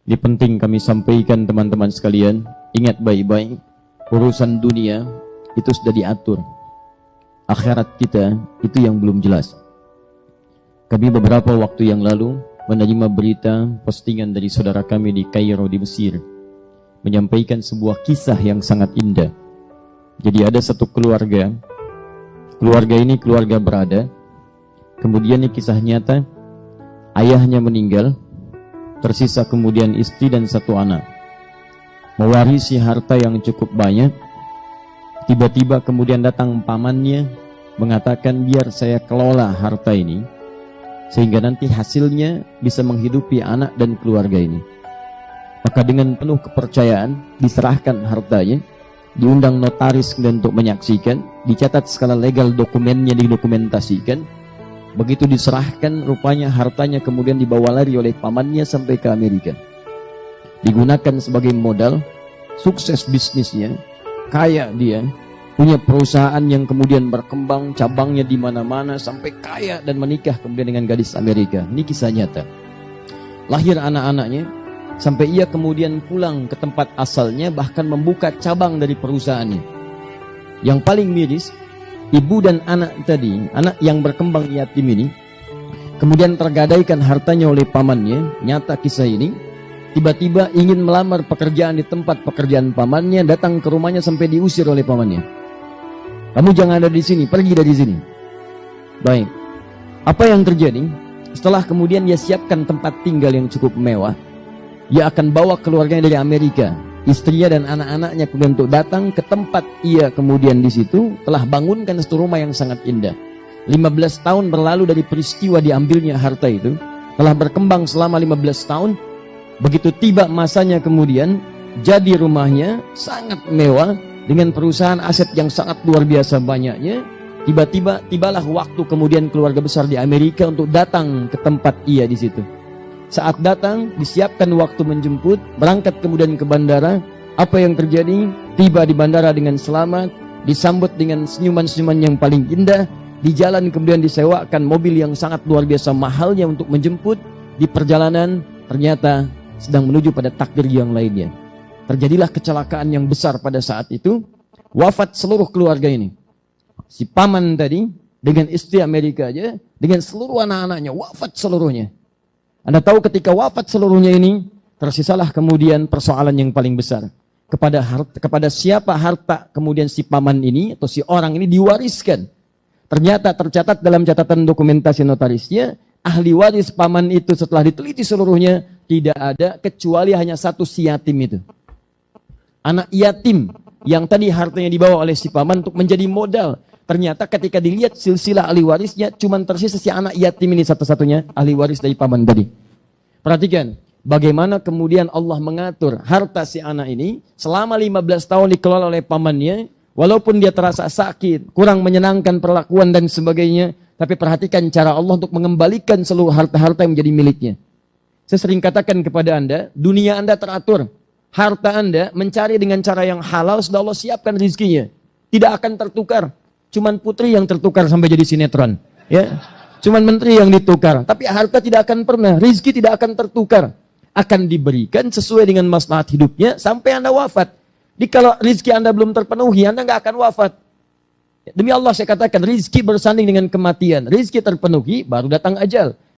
Ini penting kami sampaikan teman-teman sekalian. Ingat baik-baik, urusan dunia itu sudah diatur. Akhirat kita itu yang belum jelas. Kami beberapa waktu yang lalu menerima berita postingan dari saudara kami di Kairo di Mesir, menyampaikan sebuah kisah yang sangat indah. Jadi ada satu keluarga ini keluarga berada. Kemudian ini kisah nyata, ayahnya meninggal, tersisa kemudian istri dan satu anak, mewarisi harta yang cukup banyak. Tiba-tiba kemudian datang pamannya mengatakan, biar saya kelola harta ini sehingga nanti hasilnya bisa menghidupi anak dan keluarga ini. Maka dengan penuh kepercayaan diserahkan hartanya, diundang notaris untuk menyaksikan, dicatat skala legal, dokumennya didokumentasikan. Begitu diserahkan, rupanya hartanya kemudian dibawa lari oleh pamannya sampai ke Amerika. Digunakan sebagai modal, sukses bisnisnya, kaya dia, punya perusahaan yang kemudian berkembang, cabangnya di mana-mana, sampai kaya dan menikah kemudian dengan gadis Amerika. Ini kisah nyata. Lahir anak-anaknya, sampai ia kemudian pulang ke tempat asalnya, bahkan membuka cabang dari perusahaannya. Yang paling miris, ibu dan anak tadi, anak yang berkembang yatim ini, kemudian tergadaikan hartanya oleh pamannya. Nyata kisah ini. Tiba-tiba ingin melamar pekerjaan di tempat pekerjaan pamannya, datang ke rumahnya sampai diusir oleh pamannya. Kamu jangan ada di sini, pergi dari sini. Baik. Apa yang terjadi? Setelah kemudian dia siapkan tempat tinggal yang cukup mewah, dia akan bawa keluarganya dari Amerika, istrinya dan anak-anaknya kemudian untuk datang ke tempat ia kemudian di situ telah bangunkan satu rumah yang sangat indah. 15 tahun berlalu dari peristiwa diambilnya harta itu, telah berkembang selama 15 tahun. Begitu tiba masanya kemudian jadi rumahnya sangat mewah dengan perusahaan aset yang sangat luar biasa banyaknya. Tibalah waktu kemudian keluarga besar di Amerika untuk datang ke tempat ia di situ. Saat datang, disiapkan waktu menjemput, berangkat kemudian ke bandara. Apa yang terjadi? Tiba di bandara dengan selamat, disambut dengan senyuman-senyuman yang paling indah. Di jalan kemudian disewakan mobil yang sangat luar biasa mahalnya untuk menjemput. Di perjalanan, ternyata sedang menuju pada takdir yang lainnya. Terjadilah kecelakaan yang besar pada saat itu. Wafat seluruh keluarga ini. Si paman tadi, dengan istri Amerika aja, dengan seluruh anak-anaknya, wafat seluruhnya. Anda tahu ketika wafat seluruhnya ini, tersisalah kemudian persoalan yang paling besar. Kepada siapa harta kemudian si paman ini atau si orang ini diwariskan. Ternyata tercatat dalam catatan dokumentasi notarisnya, ahli waris paman itu setelah diteliti seluruhnya, tidak ada kecuali hanya satu si yatim itu. Anak yatim yang tadi hartanya dibawa oleh si paman untuk menjadi modal. Ternyata ketika dilihat silsilah ahli warisnya, cuma tersisa si anak yatim ini satu-satunya ahli waris dari paman tadi. Perhatikan, bagaimana kemudian Allah mengatur harta si anak ini selama 15 tahun dikelola oleh pamannya, walaupun dia terasa sakit, kurang menyenangkan perlakuan dan sebagainya, tapi perhatikan cara Allah untuk mengembalikan seluruh harta-harta yang menjadi miliknya. Saya sering katakan kepada Anda, dunia Anda teratur. Harta Anda mencari dengan cara yang halal, sudah Allah siapkan rizkinya. Tidak akan tertukar. Cuman putri yang tertukar sampai jadi sinetron. Ya, cuman menteri yang ditukar. Tapi harta tidak akan pernah, rizki tidak akan tertukar. Akan diberikan sesuai dengan maslahat hidupnya sampai Anda wafat. Jadi kalau rizki Anda belum terpenuhi, Anda nggak akan wafat. Demi Allah saya katakan, rizki bersanding dengan kematian. Rizki terpenuhi, baru datang ajal.